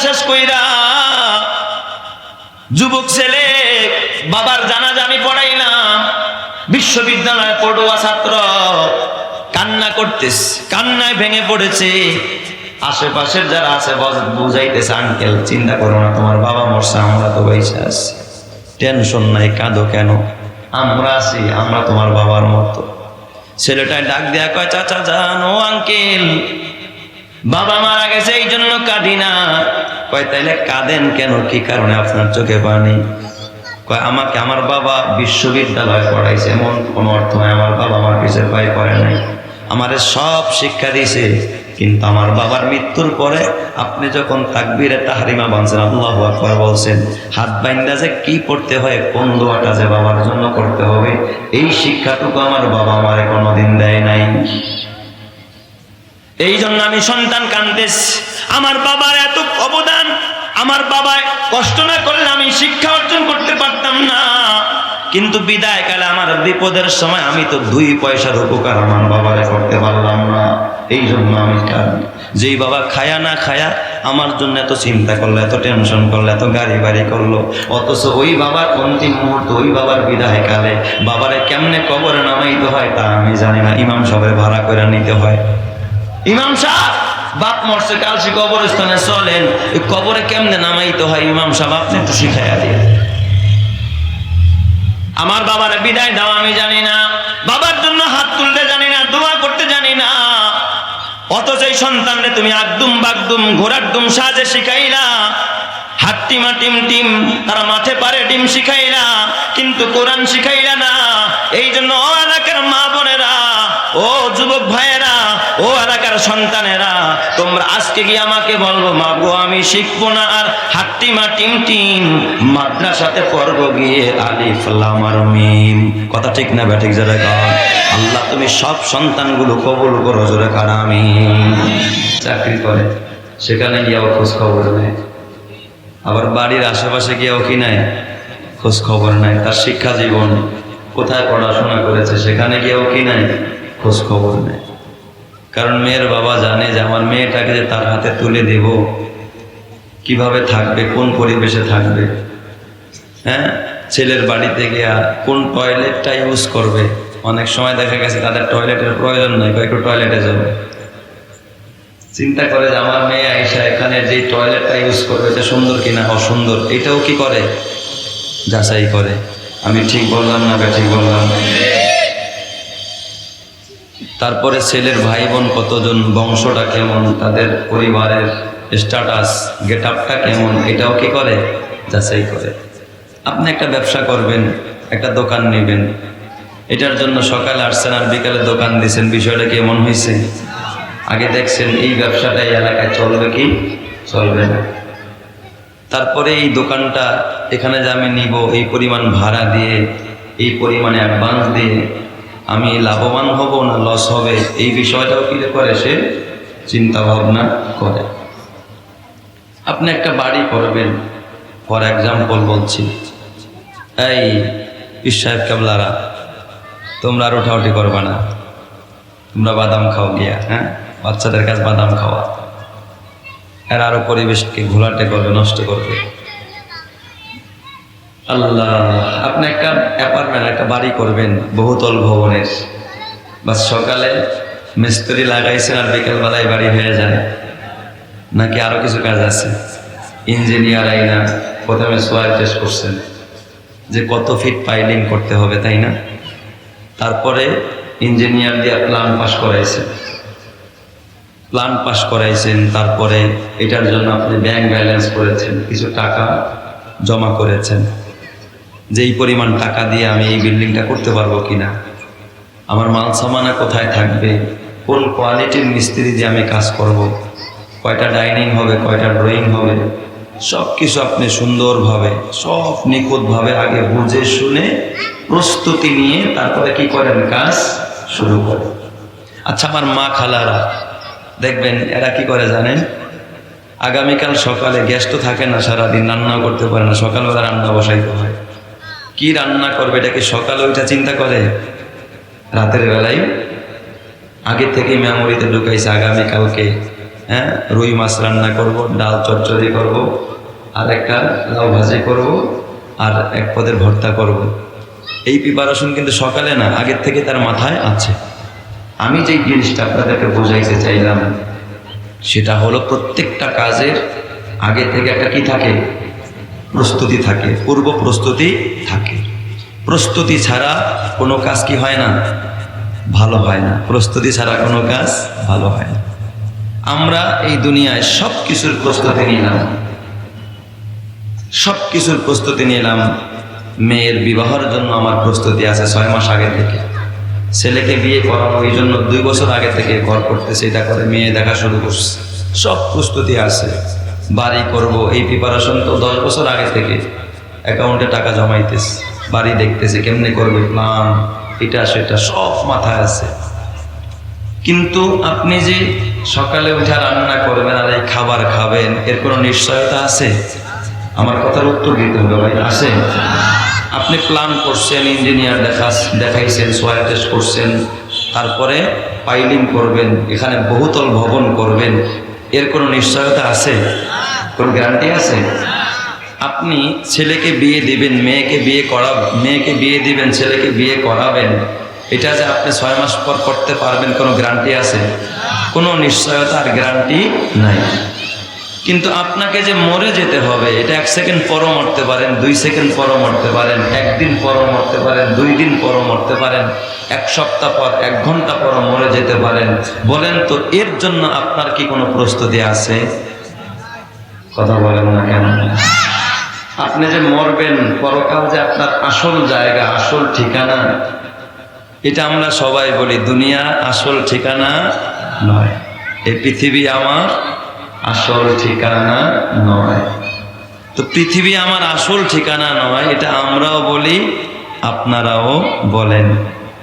শেষ কইরা যুবক ছেলে বাবার জানাজা আমি পড়াইলাম, বিশ্ববিদ্যালয়ে পড়ুয়া ছাত্র কান্না করতেছে, কান্নায় ভেঙে পড়েছে। আশেপাশের যারা আছে বুঝাইতেছে, আঙ্কেল চিন্তা করো না, তোমার বাবা মরছে, আমরা তো বাইসা আছি, টেনশন নাই, কাঁদো কেন, আমরা আছি, আমরা তোমার বাবার মতো। ছেলেটাই ডাক দেয়া কয়, চাচা যান, ও আঙ্কেল বাবা মারা গেছে এই জন্য কাঁদি না। কয় তাইলে কাঁদেন কেন, কি কারণে আপনার চোখে পানি? কয় আমাকে আমার বাবা বিশ্ববিদ্যালয়ে পড়াইছে, এমন কোনো অর্থ নয় আমার বাবা আমার পিছের পায়ে পড়ে নাই, আমারে সব শিক্ষা দিয়েছে। কিন্তু আমার বাবার মৃত্যুর পরে আপনি যখন তাকবীরে তাহরিমা বানছেন, আল্লাহু আকবার বলছেন, হাত বাইন্দা যে কি পড়তে হয়, কোন দোয়াটা যে বাবার জন্য করতে হবে, এই শিক্ষাটুকু আমার বাবা আমারে কোনোদিন দেয় নাই। এই জন্য আমি সন্তান কান্দেছি, আমার বাবার এত অবদান, আমার বাবা কষ্ট না করলে আমি শিক্ষা অর্জন করতে পারতাম না। কিন্তু বিদায় কালে আমার বিপদের সময় আমি তো 2 পয়সার উপকার আমার বাবারে করতে পারলাম না, এই জন্য আমি কাঁদি। যেই বাবা খায়া না খায়া আমার জন্য এত চিন্তা করলো, এত টেনশন করলো, এত গাড়ি বাড়ি করলো, অথচ ওই বাবার অন্তিম মুহূর্তে, ওই বাবার বিদায় কালে বাবারে কেমনে কবরে নামাইতে হয় তা আমি জানি না, ইমাম সাহেবের ভাড়া করে নিতে হয়। ইমাম সাহেব বাপ মরছে, কালসি কবরস্থানে চলেন, এই কবরে কেমনে নামাইতে হয় ইমাম সাহেব আপনি একটু শিখাইয়া দিয়ে। আমার বাবার বিদায় দাও আমি জানি না, বাবার জন্য হাত তুলতে জানি না, দোয়া করতে জানি না, অথচ এই সন্তানরে তুমি আকদুম বাগদুম ঘোড়ার দুম সাজে শিখাইলা, হাট্টিমা টিম টিম তারা মাঠে পারে ডিম শিখাইলা, কিন্তু কোরআন শিখাইলা না। এই জন্য ও এলাকার মা বোনেরা, ও যুবক ভাইয়েরা, ও এলাকার সন্তানেরা, তোমরা আজকে গিয়ে আমাকে বলবো, মা গো আমি শিখবো না আর হাট্টিমা টিম টিম, মাদ্রাসাতে পড়বো গিয়ে আলিফ লাম আর মিম। কথা ঠিক না ব্যাঠিক যারা গান? আল্লাহ তুমি সব সন্তানগুলো কবুল করো, জোরে কার আমিন। চাকরি করে সেখানে গিয়েও খোঁজ খবর নেই, আবার বাড়ির আশেপাশে গিয়েও কি নাই, খোঁজ খবর নাই। তার শিক্ষা জীবন কোথায় পড়াশোনা করেছে সেখানে গিয়েও কি নাই, খোঁজ খবর নেই। কারণ মেয়ের বাবা জানে যে আমার মেয়েটাকে যে তার হাতে তুলে দেব, কিভাবে থাকবে, কোন পরিবেশে থাকবে, হ্যাঁ, ছেলের বাড়িতে গিয়া কোন টয়লেটটা ইউজ করবে। অনেক সময় দেখা গেছে তাদের টয়লেটের প্রয়োজন নাই, একটু টয়লেটে যাবে, চিন্তা করে যে আমার মেয়ে আইসা এখানে যে টয়লেটটা ইউজ করবে এটা সুন্দর কিনা অসুন্দর, এটাও কি করে, যাচাই করে। আমি ঠিক বললাম না ঠিক বললাম? তারপরে ছেলের ভাই বোন কতজন, বংশটা কেমন, তাদের পরিবারের স্ট্যাটাস গেট আপটা কেমন, এটাও কি করে, যাচাই করে। আপনি একটা ব্যবসা করবেন, একটা দোকান নেবেন, এটার জন্য সকালে আসছেন আর বিকালে দোকান দিয়েছেন, বিষয়টা কেমন হয়েছে? আগে দেখছেন এই ব্যবসাটা এই এলাকায় চলবে কি চলবে না। তারপরে এই দোকানটা এখানে যে আমি নিব, এই পরিমাণ ভাড়া দিয়ে, এই পরিমাণে অ্যাডভান্স দিয়ে আমি লাভবান হব না লস হবে, এই বিষয়টাও কি করে, সে চিন্তা ভাবনা করে। আপনি একটা বাড়ি করবেন, ফর এক্সাম্পল বলছি, এই পীর সাহেব কেবলারা তোমরা আর ওঠাউঠি করবা না, তোমরা বাদাম খাও গিয়া, হ্যাঁ, বাচ্চাদের কাছে বাদাম খাওয়া, এর আরো পরিবেশকে ঘোলাটে করবে, নষ্ট করবে। আল্লাহ, আপনি একটা অ্যাপার্টমেন্ট, একটা বাড়ি করবেন বহুতল ভবনের, বাস সকালে মিস্ত্রি লাগাইছেন আর বিকেলবেলায় বাড়ি হয়ে যায়, নাকি আরো কিছু কাজ আছে? ইঞ্জিনিয়ার আইনা প্রথমে সোয়ার টেস্ট করছেন যে কত ফিট পাইলিং করতে হবে, তাই না? তারপরে ইঞ্জিনিয়ার দিয়ে প্ল্যান পাস করাইছেন, তারপরে এটার জন্য আপনি ব্যাংক ব্যালেন্স করেছেন, কিছু টাকা জমা করেছেন, যেই পরিমাণ টাকা দিয়ে আমি এই বিল্ডিংটা করতে পারবো কিনা, আমার মাল সামানা কোথায় থাকবে, কোন কোয়ালিটির মিস্ত্রি দিয়ে আমি কাজ করব, কয়টা ডাইনিং হবে, কয়টা ড্রয়িং হবে, সব কিছু আপনি সুন্দরভাবে, সব নিখুঁতভাবে আগে বুঝে শুনে প্রস্তুতি নিয়ে তারপরে কি করেন, কাজ শুরু করেন। আচ্ছা, আমার মা খালারা দেখবেন এরা কি করে জানেন, আগামীকাল সকালে গ্যাস তো থাকে না, সারাদিন রান্নাও করতে পারে না, সকালবেলা রান্না বসাইতে হয়। কি রান্না করবে এটা কি সকালে ওইটা চিন্তা করে, রাতের বেলায় আগে থেকে মেমোরিতে ঢুকাইছে আগামীকালকে হ্যাঁ, রুই মাছ রান্না করব, ডাল চচ্চড়ি করব, আর একটা লাউ ভাজি করব, আর এক পদের ভর্তা করব। এই প্রিপারেশন কিন্তু সকালে না, আগের থেকে তার মাথায় আছে। আমি যেই জিনিসটা আপনাদেরকে বোঝাইতে চাইলাম সেটা হলো প্রত্যেকটা কাজের আগে থেকে একটা কি থাকে, প্রস্তুতি থাকে, পূর্ব প্রস্তুতি থাকে। প্রস্তুতি ছাড়া কোনো কাজ কি হয় না, ভালো হয় না। প্রস্তুতি ছাড়া কোনো কাজ ভালো হয় না। আমরা এই দুনিয়ায় সব কিছুর প্রস্তুতি নিলাম, সব কিছুর প্রস্তুতি নিলাম। মেয়ের বিবাহের জন্য আমার প্রস্তুতি আছে 6 মাস আগে থেকে। ছেলেকে বিয়ে করাবো এই জন্য 2 বছর আগে থেকে ঘর করতেছে, এটা করে মেয়ে দেখা শুরু করছে, সব প্রস্তুতি আছে। বাড়ি করব, এই প্রিপারেশন তো 10 বছর আগে থেকে। অ্যাকাউন্টে টাকা জমাইতেছে, বাড়ি দেখতেছে, কেমনে করবে, প্ল্যান, এটা সেটা সব মাথায় আছে। কিন্তু আপনি যে সকালে উঠে রান্না করবেন আর এই খাবার খাবেন, এর কোনো নিশ্চয়তা আছে? আমার কথার উত্তর দিতে হবে ভাই, আছে? আপনি প্ল্যান করছেন, ইঞ্জিনিয়ার দেখাইছেন, সয়েল টেস্ট করছেন, তারপরে পাইলিং করবেন, এখানে বহুতল ভবন করবেন, এর কোনো নিশ্চয়তা আছে? কোন গ্যারান্টি আছে? আপনি ছেলেকে বিয়ে দিবেন, মেয়েকে বিয়ে দিবেন, ছেলেকে বিয়ে করাবেন, এটা যে আপনি 6 মাস পর করতে পারবেন, কোনো গ্যারান্টি আছে? কোনো নিশ্চয়তা আর গ্যারান্টি নাই। কিন্তু আপনাকে যে মরে যেতে হবে, এটা 1 সেকেন্ড পরও মরতে পারেন, 2 সেকেন্ড পরও মরতে পারেন, 1 দিন পরও মরতে পারেন, 2 দিন পরও মরতে পারেন, 1 সপ্তাহ পর, 1 ঘন্টা পরও মরে যেতে পারেন। বলেন তো, এর জন্য আপনার কি কোনো প্রস্তুতি আছে? কথা বলেন না কেন? আপনি যে মরবেন, পরকাল যে আপনার আসল জায়গা, আসল ঠিকানা, এটা আমরা সবাই বলি। দুনিয়া আসল ঠিকানা নয়, এই পৃথিবী আমার আসল ঠিকানা নয়। তো পৃথিবী আমার আসল ঠিকানা নয়, এটা আমরাও বলি, আপনারাও বলেন।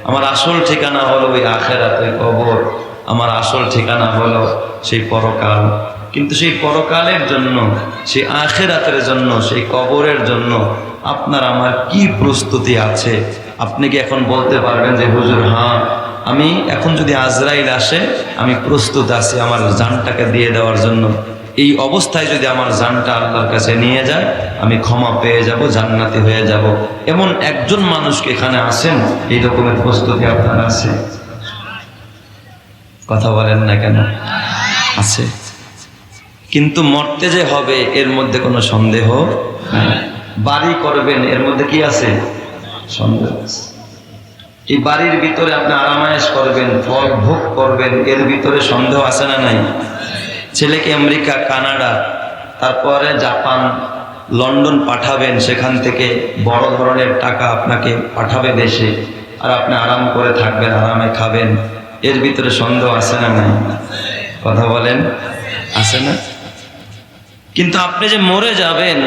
আমার আসল ঠিকানা হলো ওই আখেরাত, ওই কবর। আমার আসল ঠিকানা হলো সেই পরকাল। কিন্তু সেই পরকালের জন্য, সেই আখেরাতের জন্য, সেই কবরের জন্য আপনার আমার কি প্রস্তুতি আছে? আপনি কি এখন বলতে পারবেন যে হুজুর, হ্যাঁ আমি এখন যদি আজরাইল আসে আমি প্রস্তুত আছি আমার জানটাকে দিয়ে দেওয়ার জন্য, এই অবস্থায় যদি আমার জানটা আল্লাহর কাছে নিয়ে যায় আমি ক্ষমা পেয়ে যাব, জান্নাতি হয়ে যাব, এমন একজন মানুষকে এখানে আছেন? এই রকমের প্রস্তুতি আপনার আছে? কথা বলেন না কেন? আছে। কিন্তু মরতে যে হবে এর মধ্যে কোনো সন্দেহ নাই। বাড়ি করবেন, এর মধ্যে কি আছে? সন্দেহ আছে। এই বাড়ির ভিতরে আপনি আরামায়েশ করবেন, ফল ভোগ করবেন, এর ভিতরে সন্দেহ আছে না নাই? ছেলেকে আমেরিকা, কানাডা, তারপরে জাপান, লন্ডন পাঠাবেন, সেখান থেকে বড় ধরনের টাকা আপনাকে পাঠাবে দেশে, আর আপনি আরাম করে থাকবেন, আরামে খাবেন, এর ভিতরে সন্দেহ আছে না নাই? কথা বলেন, আছে না? কিন্তু আপনি যে মরে যাবেন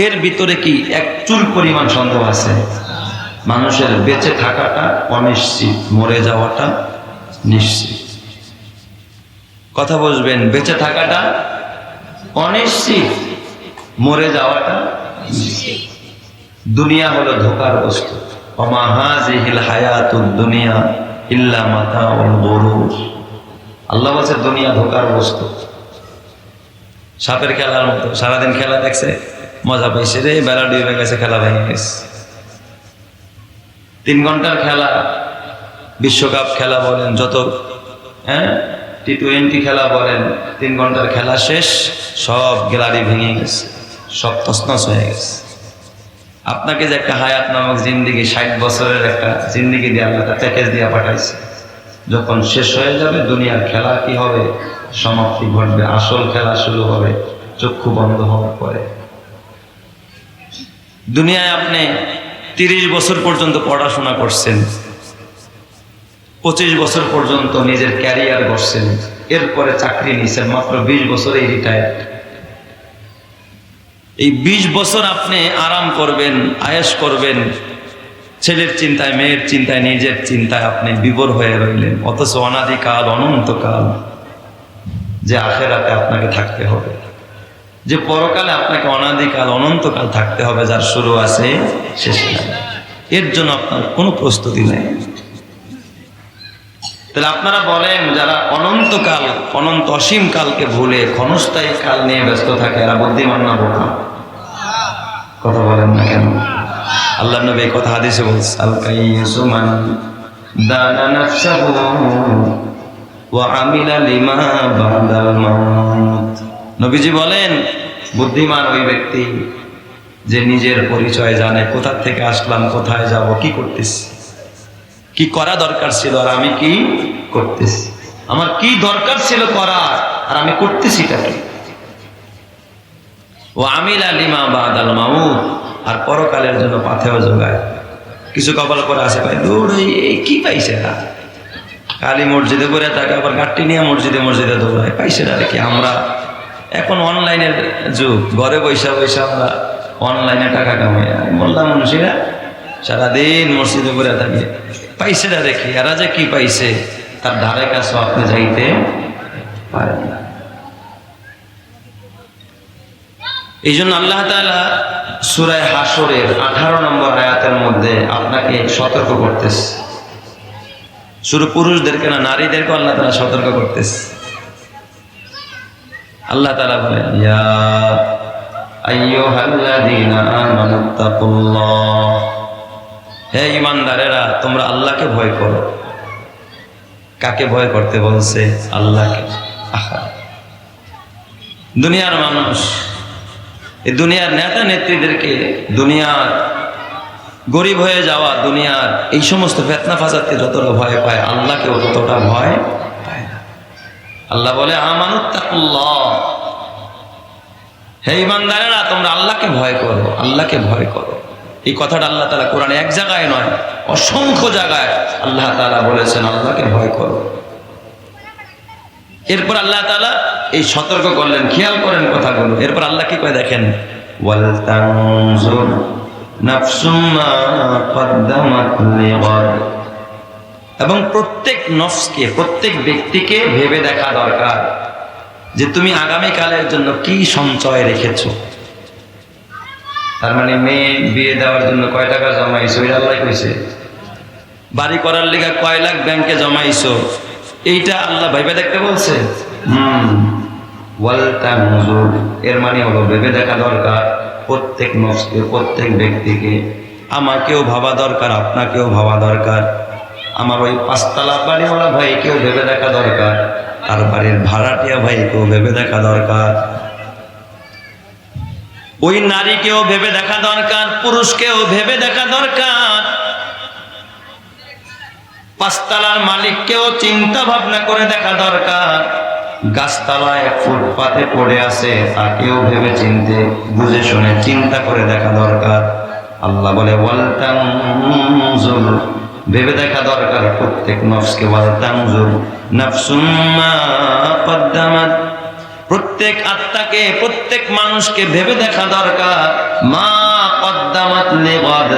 এর ভিতরে কি এক চুল পরিমাণ সন্দেহ আছে? মানুষের বেঁচে থাকাটা অনিশ্চিত, মরে যাওয়াটা নিশ্চিত। কথা বুঝবেন, বেঁচে থাকাটা অনিশ্চিত, মরে যাওয়াটা নিশ্চিত। দুনিয়া হলো ধোঁকার বস্তু। ওমা হাযিহিল হায়াতুদ দুনিয়া ইল্লা মাতাউল গুরুর। আল্লাহ বলছে দুনিয়া ধোঁকার বস্তু, সাপের খেলার মতো। সারাদিন খেলা দেখছে, মজা পাইছে রে, বেলা ডুবে গেছে, খেলা ভেঙে গেছে। 3 ঘন্টার খেলা, বিশ্বকাপ খেলা বলেন, যত T20 খেলা বলেন, 3 ঘন্টার খেলা শেষ, সব গ্যালারি ভেঙে গেছে, সব তছনছ হয়ে গেছে। আপনাকে যে একটা হায়াত নামক জিন্দিগি, 60 বছরের একটা জিন্দিগি দিয়ে আল্লাহ প্যাকেজ দিয়ে পাঠাইছে, যখন শেষ হয়ে যাবে দুনিয়ার খেলা কি হবে? সমাপ্তি ঘটবে, আসল খেলা শুরু হবে চক্ষু বন্ধ হওয়ার পরে। দুনিয়ায় আপনি 30 বছর পর্যন্ত পড়াশোনা করছেন, 25 বছর পর্যন্ত নিজের ক্যারিয়ার গড়ছেন, এরপরে চাকরি নিয়েছেন, মাত্র 20 বছরেই রিটায়ার্ড। এই 20 বছর আপনি আরাম করবেন, আয়েশ করবেন, ছেলের চিন্তায়, মেয়ের চিন্তায়, নিজের চিন্তায় আপনি বিভোর হয়ে রইলেন। অথচ অনাদিকাল, অনন্তকাল যে আখেরাতে আপনাকে থাকতে হবে, যে পরকালে আপনাকে অনাদিকাল, অনন্তকাল থাকতে হবে, যার শুরু আছে শেষ নাই, এর জন্য আপনার কোনো প্রস্তুতি নেই। তাহলে আপনারা বলেন, যারা অনন্তকাল, অনন্ত অসীম কালকে ভুলে ক্ষণস্থায়ী কাল নিয়ে ব্যস্ত থাকে, এরা বুদ্ধিমান না বোকা? কথা বলেন না কেন? আল্লাহ নবী এই কথা হাদিসে বলছে, আল কাইয়্যিসু মান দানা নাফসাহু ওয়া আমিলা লিমা বাদাল মাউত। নবীজি বলেন, বুদ্ধিমান ওই ব্যক্তি যে নিজের পরিচয় জানে, কোথা থেকে আসলাম, কোথায় যাব, কি করতেছি, কি করা দরকার ছিল আর আমি কি করতেছি, আমার কি দরকার ছিল করার আর আমি করতেছিটা কি। ও আমিলা লিমা বাদাল মাউত, আর পরকালের জন্য পাথেও যোগায়। কিছু কপাল করে আসে ভাই, দৌড় এই কি পাইছে না, কালী মসজিদে করে থাকে, আবার গাড়ি নিয়ে মসজিদে মসজিদে দৌড়ায়, পাইছে না কি। আমরা এখন অনলাইনের যুগ, ঘরে বৈশা বৈশা আমরা অনলাইনে টাকা কামাই। মোল্লা মনীষীরা সারাদিন মসজিদে করে থাকে, পাইছে না দেখি, এরা যে কি পাইছে তার ধারে কাছে আপনি যাইতে পারেন না। এই জন্য আল্লাহ তাআলা সূরা হাশরের 18 নম্বর আয়াতের মধ্যে আপনাকে সতর্ক করতেছে। শুধু পুরুষদেরকে না, নারীদেরকে আল্লাহ তাআলা সতর্ক করতেছে। আল্লাহ তাআলা বলেন, ইয়া আইয়ুহাল্লাযীনা আমানুত্তাকুল্লাহ, হে ঈমানদারেরা তোমরা আল্লাহকে ভয় করো। কাকে ভয় করতে বলছে? আল্লাহকে। দুনিয়ার মানুষ, এই দুনিয়ার নেতা নেত্রীদেরকে, দুনিয়ার গরিব হয়ে যাওয়া, দুনিয়ার এই সমস্ত ফিতনা ফাসাদকে যতটা ভয় পায়, আল্লাহকে ততটা ভয় পায় না। আল্লাহ বলে, আমানুত্তাকুল্লাহ, হে ঈমানদারেরা তোমরা আল্লাহকে ভয় করো, আল্লাহকে ভয় করো। এই কথাটা আল্লাহ তাআলা কোরআনে এক জায়গায় নয়, অসংখ্য জায়গায় আল্লাহ তাআলা বলেছেন আল্লাহকে ভয় করো। এরপর আল্লাহ তাআলা এই সতর্ক করলেন, খেয়াল করেন কথাগুলো। এরপর আল্লাহ কি কয় দেখেন, ওয়াল তানজুর নাফসুম মা কদ্দামাত লিগাদ, এবং প্রত্যেক নফসকে, প্রত্যেক ব্যক্তিকে ভেবে দেখা দরকার যে তুমি আগামী কালের জন্য কি সঞ্চয় রেখেছো। তার মানে মেয়ে বিয়ে দেওয়ার জন্য কয় টাকা জমাইছো, এটা আল্লাহ কইছে। বাড়ি করার লেগে কয় লাখ ব্যাংকে জমাইছো, এইটা আল্লাহ ভাইবা দেখতে বলছে। ওয়াল তানজুর, এর মানে হলো ভেবে দেখা দরকার প্রত্যেক নফসকে, প্রত্যেক ব্যক্তিকে। আমাকেও ভাবা দরকার, আপনাকেও ভাবা দরকার। আমার ওই 5 তলা বাড়িওয়ালা ভাইকেও ভেবে দেখা দরকার, তার বাড়ির ভাড়াটিয়া ভাইকেও ভেবে দেখা দরকার, ওই নারীকেও ভেবে দেখা দরকার, পুরুষকেও ভেবে দেখা দরকার, 5 তলার মালিককেও চিন্তা ভাবনা করে দেখা দরকার, গাছতলায় ফুটপাতে পড়ে আছে তাকেও ভেবে চিনতে, বুঝে শুনে চিন্তা করে দেখা দরকার। আল্লাহ বলে, ওয়াল তানজুর, ভেবে দেখা দরকার প্রত্যেক নফসকে। ওয়াল তানজুর নাফসুম মা কদ্দামাত, প্রত্যেক আত্মাকে, প্রত্যেক মানুষকে ভেবে দেখা দরকার মা কদ্দামাত লিগাদ,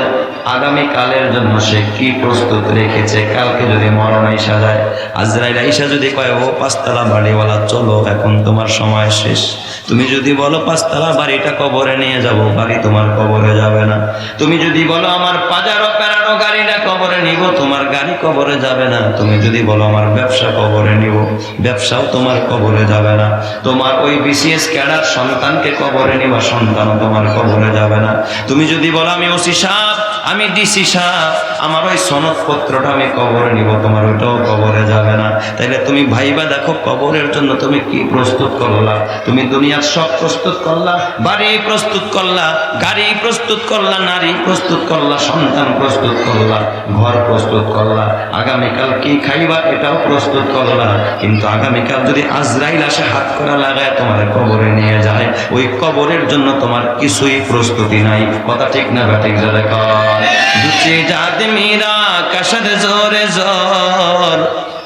আগামী কালের জন্য সে কি প্রস্তুত রেখেছে। কালকে যদি মরণ আইসা যায়, আজরাইল আইসা যদি কয়, ও 5 তলা বাড়িওয়ালা চলো এখন তোমার সময় শেষ, তুমি যদি বলো 5 তলা বাড়িটা কবরে নিয়ে যাব, বাড়ি তোমার কবরে যাবে না। তুমি যদি বলো আমার পাজারো প্যারানো গাড়িটা কবরে নিব, তোমার গাড়ি কবরে যাবে না। তুমি যদি বলো আমার ব্যবসা কবরে নিব, ব্যবসাও তোমার কবরে যাবে না। তোমার ওই বিসিএস ক্যাডার সন্তানকে কবরে নিবা, সন্তানও তোমার কবরে যাবে না। তুমি যদি বলো আমি ওসি সাহেব, আমি ডিসি সাহেব, আমার ওই সনদপত্রটা আমি কবরে নিব, তোমার ওইটাও কবরে যাবে না। তাইলে তুমি ভাইবা দেখো কবরের জন্য তুমি কি প্রস্তুত করলা। তুমি দুনিয়ার সব প্রস্তুত করলা, বাড়ি প্রস্তুত করলা, গাড়ি প্রস্তুত করলা, নারী প্রস্তুত করলা, সন্তান প্রস্তুত করলা, ঘর প্রস্তুত করলা, আগামীকাল কি খাইবা এটাও প্রস্তুত করলা। কিন্তু আগামীকাল যদি আজরাইল আসে হাত করা লাগায় তোমার কবরে নিয়ে যায়, ওই কবরের জন্য তোমার কিছুই প্রস্তুতি নাই। কথা ঠিক না ব্যাটিক যারা কয়, দুচি জাত মীরা কাশদ জোরে জোর,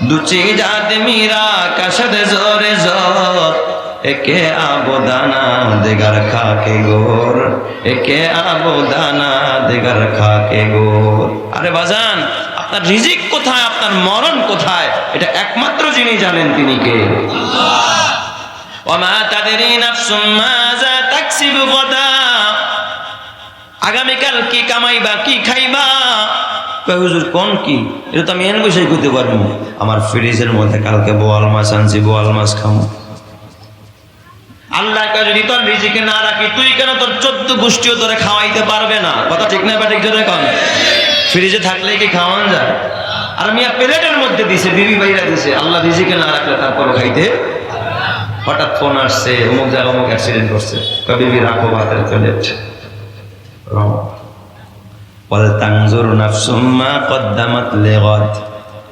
দুচি জাত মীরা কাশদ জোরে জোর, একে আবদানা দেগার খাকে গোর, একে আবদানা দেগার খাকে গোর। আরে বাজান, আপনার রিজিক কোথায়, আপনার মরণ কোথায়, এটা একমাত্র যিনি জানেন তিনি কে? ওমা তাদরি নাফসুম মাযা তাকসিবু গাদা, আগামীকাল কি কামাইবা, কি খাইবা, হুজুর কোন কি? এটা তো আমি এন বসেই করতে পারবো। আমার ফ্রিজের মধ্যে কালকে বোয়াল মাছ আনছি, বোয়াল মাছ খাবো। আল্লাহ যদি তোর রিজিকে না রাখি, তুই কেন তোর 14 গোষ্ঠীও তোরে খাওয়াইতে পারবে না? কথা ঠিক না ব্যাটিক জোরে কন। ফ্রিজে থাকলে কি খাওয়ান যায়? আর মিয়া প্লেটের মধ্যে দিছে, বিবি বাইরা দিছে, আল্লাহ রিজিকে না রাখলে তারপরে খাইতে। হঠাৎ ফোন আসছে, অমুক জায়গা অমুক অ্যাক্সিডেন্ট করছে, বিবি রাখো ভাতের প্লেট।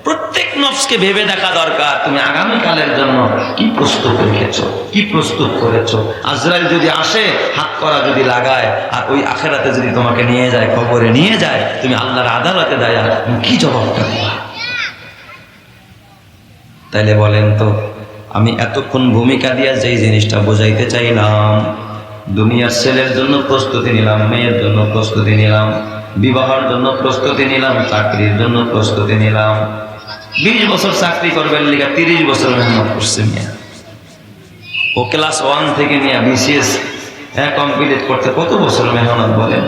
প্রত্যেক নফসকে ভেবে দেখা দরকার, তুমি আগামীকালের জন্য কি প্রস্তুত রেখেছো, কি প্রস্তুত করেছো। আজরাইল যদি আসে, হাত করা যদি লাগায়, আর ওই আখেরাতে যদি তোমাকে নিয়ে যায়, কবরে নিয়ে যায়, তুমি আল্লাহর আদালতে দাঁড়া কি জবাবটা দিবা? তাইলে বলেন তো, আমি এতক্ষণ ভূমিকা দিয়ে যেই জিনিসটা বোঝাইতে চাইলাম, দুনিয়ার ছেলের জন্য প্রস্তুতি নিলাম, মেয়ের জন্য প্রস্তুতি নিলাম, বিবাহের জন্য প্রস্তুতি নিলাম, চাকরির জন্য প্রস্তুতি নিলাম। 20 বছর চাকরি করবেন লিগা 30 বছর মেহনত করছে মিয়া। ও ক্লাস 1 থেকে নিয়ে BCS কমপ্লিট করতে কত বছর মেহনত বলেন।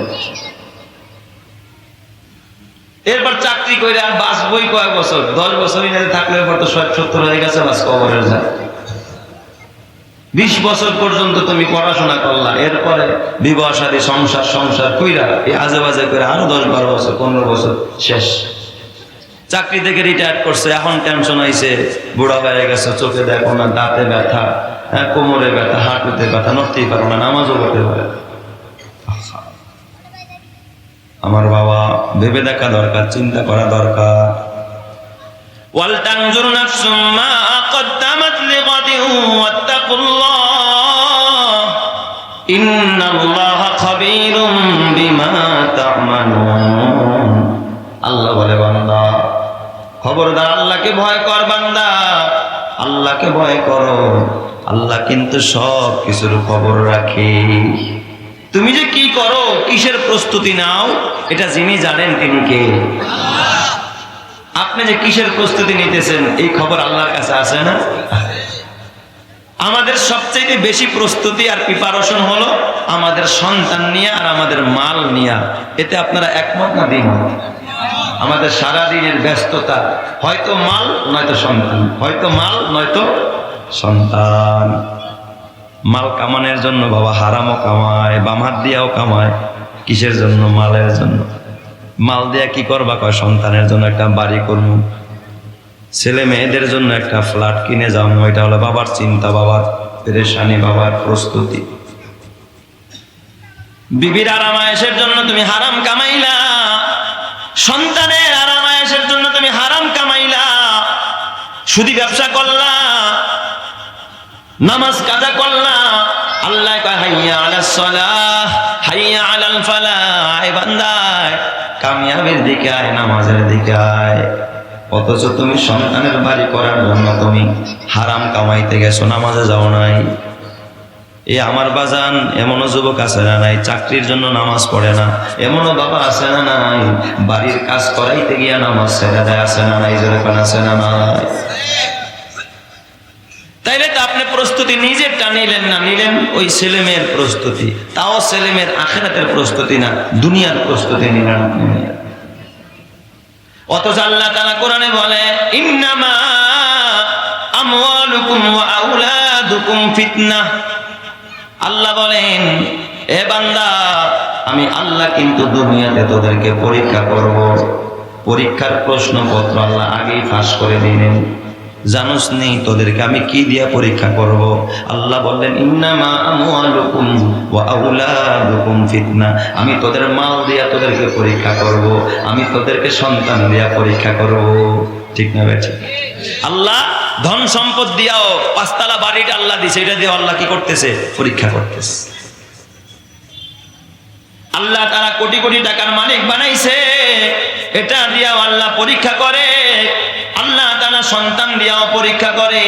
এরপর চাকরি করে আর বাঁচবই কয়েক বছর, 10 বছরই না থাকলে এরপর তো 60-70 হয়ে গেছে, বাস কবরের যায়। 20 বছর পর্যন্ত তুমি পড়াশোনা করলা, এরপরে বিবাহ শাদী সংসার কইরা এই আজে বাজে করে আরো 10-12 বছর 15 বছর শেষ। চাকরি থেকে রিটায়ার করছে, এখন টেনশন হয়েছে, বুড়া হয়ে গেছে, চোখে দেখো না, দাঁতে ব্যথা, কোমরে ব্যথা, হাঁটুতে ব্যথা, নড়তেই পারো না, নামাজও পড়তে পারে। আমার বাবা, ভেবে দেখা দরকার, চিন্তা করা দরকার। ওয়াল তানজুর নাফসুম মা কদ্দামাত লিগাদিন ওয়াত্তাকুল্লাহ ইন্নাল্লাহা খাবীরুম বিমা তা'মালুন। আল্লাহ বলে, বান্দা খবরদার, আল্লাহকে ভয় কর বান্দা, আল্লাহকে ভয় করো। আল্লাহ কিন্তু সব কিছুর খবর রাখে। তুমি যে কি করো, কিসের প্রস্তুতি নাও, এটা যিনি জানেন তিনি কে? আপনি যে কিসের প্রস্তুতি নিতেছেন, এই খবর আল্লাহর কাছে আছে না? আমাদের সবচেয়ে বেশি প্রস্তুতি আর প্রিপারেশন হলো আমাদের সন্তান নিয়ে আর আমাদের মাল নিয়ে। এতে আপনারা একমত না দ্বিমত? আমাদের সারাদিনের ব্যস্ততা, হয়তো মাল নয়তো সন্তান, হয়তো মাল নয়তো সন্তান। মাল কামানোর জন্য বাবা হারামও কামায়, বাম হাত দিয়েও কামায়। কিসের জন্য? মালের জন্য। মাল দিয়া কি করবা? কয় সন্তানের জন্য একটা বাড়ি করবো, ছেলে মেয়েদের জন্য একটা ফ্ল্যাট কিনে যাবো। এটা হলো বাবার চিন্তা, বাবার পেরেশানি, বাবার প্রস্তুতি। বিবির আরামায়েশের জন্য তুমি হারাম কামাইলা, সন্তানের আরামায়েশের জন্য তুমি হারাম কামাইলা, সুদি ব্যবসা করলা, নামাজ কাজা করলা। আল্লাহ কয় হাইয়া আলাস সালাহ হাইয়া আলাল ফালাহ, বান্দা কামিয়াবের দিকে আয়, নামাজের দিকে আয়। অথচ তুমি সন্তানের বাড়ি করার জন্য তুমি হারাম কামাইতে গেছো, নামাজে যাও নাই। এই আমার বাজান, এমনও যুবক আছে না নাই চাকরির জন্য নামাজ পড়ে না? এমনও বাবা আছে না নাই বাড়ির কাজ করাইতে গিয়া নামাজ ছেড়ে দেয়? আছে না নাই? যেরকম আছে না নাই? তাইলে তো আপনি প্রস্তুতি নিজেরটা নিলেন না, নিলেন ওই ছেলে মেয়ের প্রস্তুতি। তাও ছেলে মেয়ের আখিরাতের প্রস্তুতি না, দুনিয়ার প্রস্তুতি নিলেন আপনি। অথচ আল্লাহ তাআলা কোরআনে বলে, ইন্নামা আমওয়ালুকুম ওয়া আওলাদুকুম ফিতনাহ। আল্লাহ বলেন, এ বান্দা, আমি আল্লাহ কিন্তু দুনিয়াতে তোদেরকে পরীক্ষা করব। পরীক্ষার প্রশ্নপত্র আল্লাহ আগেই ফাঁস করে দিলেন। জানোস নি তোদেরকে আমি কি দিয়া পরীক্ষা করব? আল্লাহ বললেন, ইন্নামা আমওয়ালুকুম ওয়া আওলাদুকুম ফিতনা। আমি তোদের মাল দিয়া তোদেরকে পরীক্ষা করব, আমি তোদেরকে সন্তান দিয়া পরীক্ষা করব। ঠিক না বেঠিক? আল্লাহ ধন সম্পদ দিয়াও, 5 তলা বাড়িটা আল্লাহ দিছে, এটা দিয়ে আল্লাহ কি করতেছে? পরীক্ষা করতেছে। আল্লাহ তারা কোটি কোটি টাকার মালিক বানাইছে, এটা দিয়াও আল্লাহ পরীক্ষা করে। আল্লাহ তাআলা সন্তান দিয়াও পরীক্ষা করে।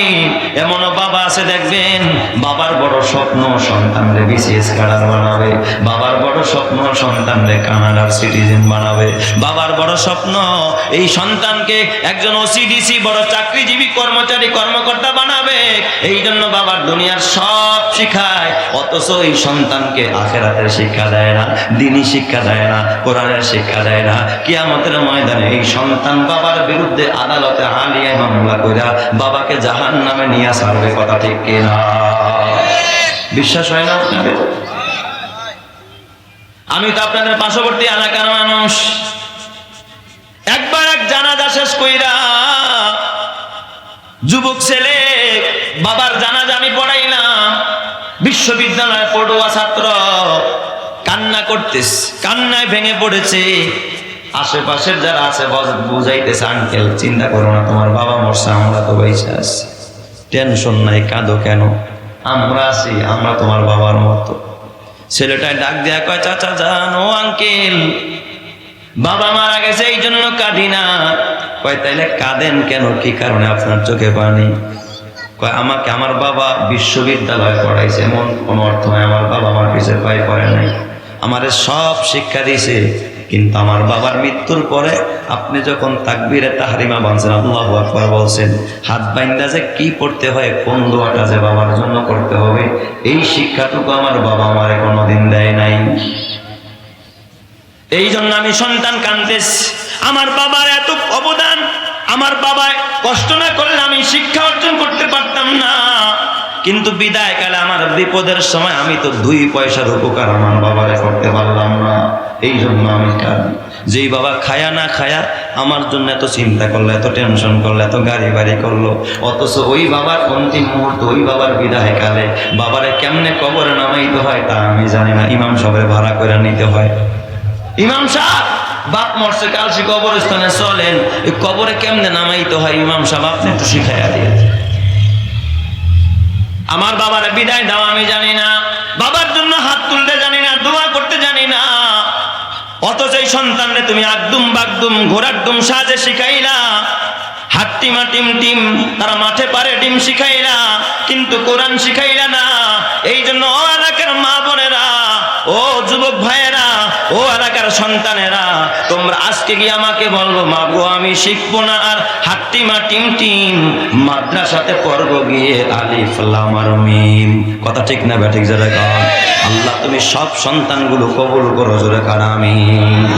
এমনও বাবা আছে দেখবেন, বাবার বড় স্বপ্ন সন্তানরে BCS ক্যাডার বানাবে, বাবার বড় স্বপ্ন সন্তানরে কানাডার সিটিজেন বানাবে, বাবার বড় স্বপ্ন এই সন্তানকে একজন OCDC বড় চাকরিজীবী কর্মচারী কর্মকর্তা বানাবে। এই জন্য বাবার দুনিয়ার সব শিখায়, অথচ এই সন্তানকে আখিরাতের শিক্ষা দেয় না, দ্বীনি শিক্ষা দেয় না, কোরআনের শিক্ষা দেয় না। কিয়ামত কিয়ামতের ময়দানে এই সন্তান বাবার বিরুদ্ধে আদালতে হালিয়ে মামলা কইরা বাবাকে জাহান্নামে নিয়ে ছাড়বে। কথা ঠিক কিনা? বিশ্বাস হয় না আপনাদের? আমি তো আপনাদের পার্শ্ববর্তী এলাকার মানুষ। একবার এক জানাজা শেষ কইরা যুবক ছেলে বাবার জানাজা আমি পড়াইলাম, বিশ্ববিদ্যালয়ে পড়ুয়া ছাত্র কান্না করতেছে, কান্নায় ভেঙে পড়েছে। আশেপাশের যারা আছে বুঝাইতেছে, আঙ্কেল চিন্তা করো না, তোমার বাবা মরছে, আমরা তো বেঁচে আছি, টেনশন নাই, কাঁদো কেন, আমরা আছি, আমরা তোমার বাবার মতো। ছেলেটাই ডাক দেয়া কয়, চাচা যান, ও আঙ্কেল বাবা মারা গেছে এই জন্য কাঁদি না। কয় তাইলে কাঁদেন কেন, কি কারণে আপনার চোখে পানি? কয় আমাকে আমার বাবা বিশ্ববিদ্যালয়ে পড়াইছে, এমন কোনো অর্থ নয় আমার বাবা আমার পিছের পায়ে পড়ে নাই, আমারে সব শিক্ষা দিয়েছে, কিন্তু আমার বাবার মৃত্যুর পরে আপনি যখন তাকবীরে তাহরিমা বানছেন, আল্লাহু আকবার বলছেন, হাত বাইন্দা যে কি পড়তে হয়, কোন দোয়াটা যে বাবার জন্য করতে হবে, এই শিক্ষাটুকু আমার বাবা আমারে কোনোদিন দেয় নাই। এই জন্য আমি সন্তান কান্দেছি, আমার বাবার এত অবদান, আমার বাবা কষ্ট না করলে আমি শিক্ষা অর্জন করতে পারতাম না। কিন্তু বিদায় কালে আমার বিপদের সময় আমি তো 2 পয়সার উপকার আমার বাবারে করতে পারলাম না। এই জন্য আমি কাঁদি। যেই বাবা খায়া না খায়া আমার জন্য এত চিন্তা করলো, এত টেনশন করলো, এত গাড়ি বাড়ি করলো, অথচ ওই বাবার অন্তিম মুহূর্তে, ওই বাবার বিদায় কালে বাবারে কেমনে কবরে নামাইতে হয় তা আমি জানি না। ইমাম সাহেবের ভাড়া করে নিতে হয়। ইমাম সাহেব বাপ মরছে, কালসি কবরস্থানে চলেন, এই কবরে কেমনে নামাইতে হয় ইমাম সাহেব আপনি একটু শিখাইয়া দিয়ে। আমার বাবার বিদায় দাও আমি জানি না, বাবার জন্য হাত তুলতে জানি না, দোয়া করতে জানি না, অথচ এই সন্তানরে তুমি আকদুম বাগদুম ঘোড়ার দুম সাজে শিখাইলা, হাট্টিমা টিম টিম তারা মাঠে পারে ডিম শিখাইলা, কিন্তু কোরআন শিখাইলা না। এই জন্য ও এলাকার মা বোনেরা, ও যুবক ভাইয়েরা, ও এলাকার সন্তানেরা, তোমরা আজকে গিয়ে আমাকে বলবো, মা গো আমি শিখবো না আর হাট্টিমা টিম টিম, মাদ্রাসাতে পড়বো গিয়ে আলিফ লাম আর মিম। কথা ঠিক না ব্যাঠিক? যারা কারণ আল্লাহ তুমি সব সন্তানগুলো কবুল করো, জোরে কার আমিন।